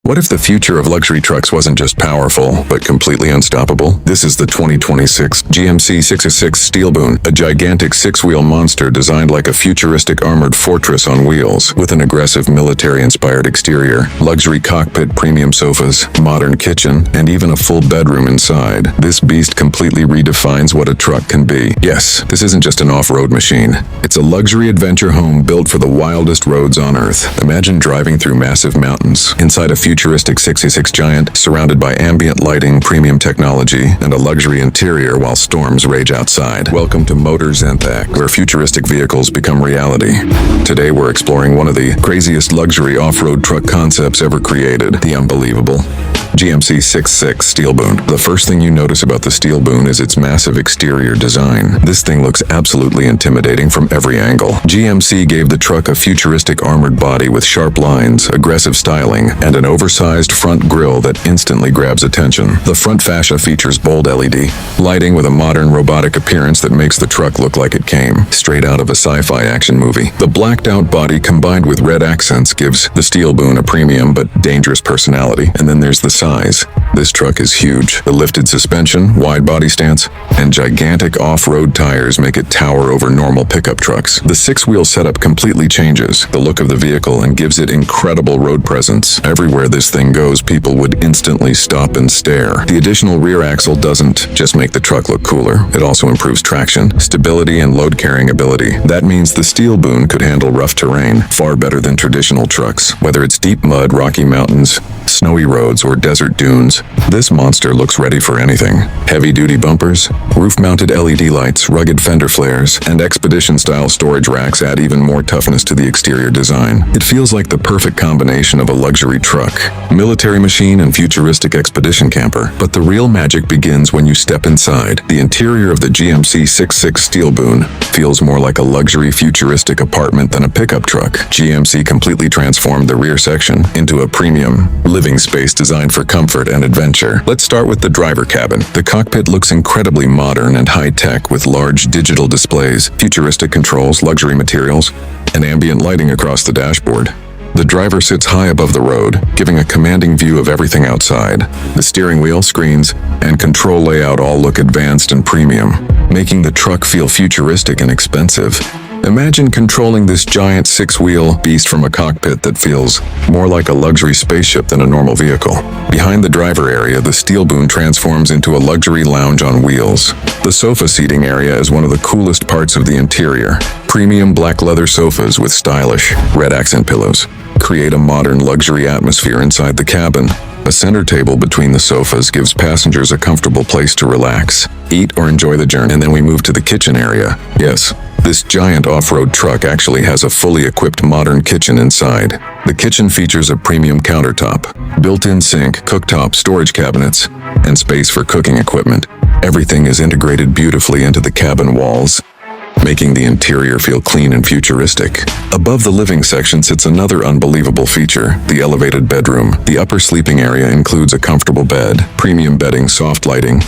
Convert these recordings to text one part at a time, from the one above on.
What if the future of luxury trucks wasn't just powerful, but completely unstoppable? This is the 2026 GMC STEELBOON Steelboon, a gigantic six-wheel monster designed like a futuristic armored fortress on wheels, with an aggressive military-inspired exterior, luxury cockpit, premium sofas, modern kitchen, and even a full bedroom inside. This beast completely redefines what a truck can be. Yes, this isn't just an off-road machine. It's a luxury adventure home built for the wildest roads on Earth. Imagine driving through massive mountains, inside a futuristic 66 giant, surrounded by ambient lighting, premium technology, and a luxury interior while storms rage outside. Welcome to Zenthx, where futuristic vehicles become reality. Today we're exploring one of the craziest luxury off-road truck concepts ever created, the unbelievable GMC STEELBOON Steelboon. The first thing you notice about the Steelboon is its massive exterior design. This thing looks absolutely intimidating from every angle. GMC gave the truck a futuristic armored body with sharp lines, aggressive styling, and an oversized front grille that instantly grabs attention. The front fascia features bold LED lighting with a modern robotic appearance that makes the truck look like it came straight out of a sci-fi action movie. The blacked-out body combined with red accents gives the Steelboon a premium but dangerous personality. And then there's the size. This truck is huge. The lifted suspension, wide body stance, and gigantic off-road tires make it tower over normal pickup trucks. The six-wheel setup completely changes the look of the vehicle and gives it incredible road presence. Everywhere this thing goes, people would instantly stop and stare. The additional rear axle doesn't just make the truck look cooler, it also improves traction, stability, and load-carrying ability. That means the Steelboon could handle rough terrain far better than traditional trucks. Whether it's deep mud, rocky mountains, snowy roads, or desert dunes, this monster looks ready for anything. Heavy-duty bumpers, roof-mounted LED lights, rugged fender flares, and expedition-style storage racks add even more toughness to the exterior design. It feels like the perfect combination of a luxury truck, military machine, and futuristic expedition camper. But the real magic begins when you step inside. The interior of the GMC Steelboon feels more like a luxury futuristic apartment than a pickup truck. GMC completely transformed the rear section into a premium living space designed for comfort and adventure. Let's start with the driver cabin. The cockpit looks incredibly modern and high-tech with large digital displays, futuristic controls, luxury materials, and ambient lighting across the dashboard. The driver sits high above the road, giving a commanding view of everything outside. The steering wheel, screens, and control layout all look advanced and premium, making the truck feel futuristic and expensive. Imagine controlling this giant six-wheel beast from a cockpit that feels more like a luxury spaceship than a normal vehicle. Behind the driver area, the Steelboon transforms into a luxury lounge on wheels. The sofa seating area is one of the coolest parts of the interior. Premium black leather sofas with stylish red accent pillows create a modern luxury atmosphere inside the cabin. A center table between the sofas gives passengers a comfortable place to relax, eat, or enjoy the journey. And then we move to the kitchen area. Yes, this giant off-road truck actually has a fully equipped modern kitchen inside. The kitchen features a premium countertop, built-in sink, cooktop, storage cabinets, and space for cooking equipment. Everything is integrated beautifully into the cabin walls, making the interior feel clean and futuristic. Above the living section sits another unbelievable feature, the elevated bedroom. The upper sleeping area includes a comfortable bed, premium bedding, soft lighting,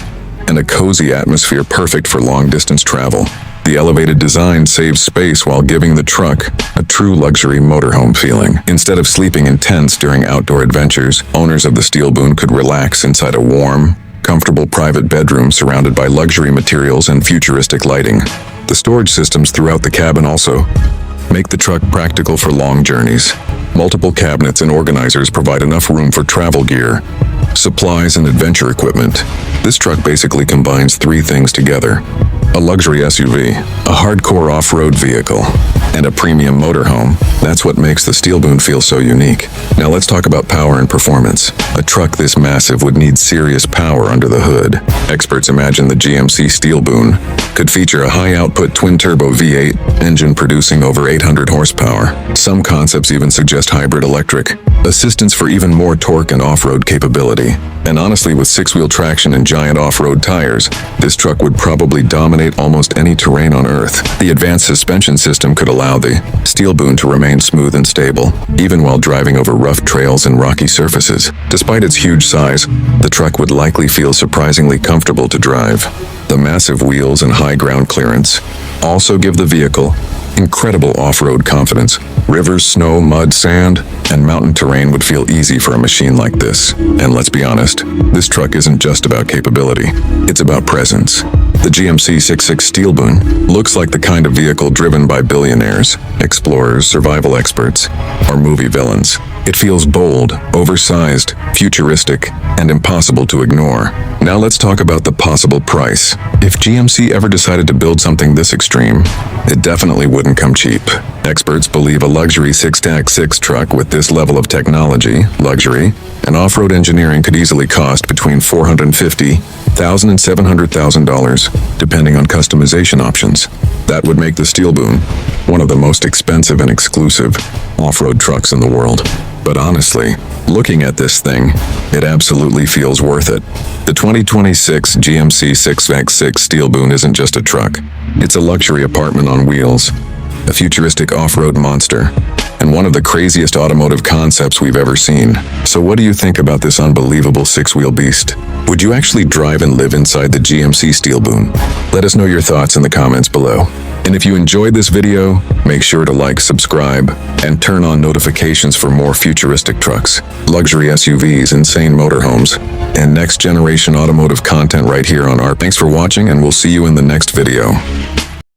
and a cozy atmosphere perfect for long-distance travel. The elevated design saves space while giving the truck a true luxury motorhome feeling. Instead of sleeping in tents during outdoor adventures, owners of the Steelboon could relax inside a warm, comfortable private bedroom surrounded by luxury materials and futuristic lighting. The storage systems throughout the cabin also make the truck practical for long journeys. Multiple cabinets and organizers provide enough room for travel gear, supplies, and adventure equipment. This truck basically combines three things together: a luxury SUV, a hardcore off-road vehicle, and a premium motorhome. That's what makes the Steelboon feel so unique. Now let's talk about power and performance. A truck this massive would need serious power under the hood. Experts imagine the GMC Steelboon could feature a high-output twin-turbo V8 engine producing over 800 horsepower. Some concepts even suggest hybrid electric assistance for even more torque and off-road capability. And honestly, with six-wheel traction and giant off-road tires, this truck would probably dominate almost any terrain on Earth. The advanced suspension system could allow the Steelboon to remain smooth and stable, even while driving over rough trails and rocky surfaces. Despite its huge size, the truck would likely feel surprisingly comfortable to drive. The massive wheels and high ground clearance also give the vehicle incredible off-road confidence. Rivers, snow, mud, sand, and mountain terrain would feel easy for a machine like this. And let's be honest, this truck isn't just about capability, it's about presence. The GMC STEELBOON STEELBOON looks like the kind of vehicle driven by billionaires, explorers, survival experts, or movie villains. It feels bold, oversized, futuristic, and impossible to ignore. Now let's talk about the possible price. If GMC ever decided to build something this extreme, it definitely wouldn't come cheap. Experts believe a luxury 6x6 truck with this level of technology, luxury, and off-road engineering could easily cost between $450,000 and $700,000, depending on customization options. That would make the STEELBOON one of the most expensive and exclusive off-road trucks in the world. But honestly, looking at this thing, it absolutely feels worth it. The 2026 GMC 6x6 STEELBOON isn't just a truck. It's a luxury apartment on wheels, a futuristic off-road monster, and one of the craziest automotive concepts we've ever seen. So what do you think about this unbelievable six-wheel beast? Would you actually drive and live inside the GMC STEELBOON? Let us know your thoughts in the comments below. And if you enjoyed this video, make sure to like, subscribe, and turn on notifications for more futuristic trucks, luxury SUVs, insane motorhomes, and next-generation automotive content right here on our. Thanks for watching, and we'll see you in the next video.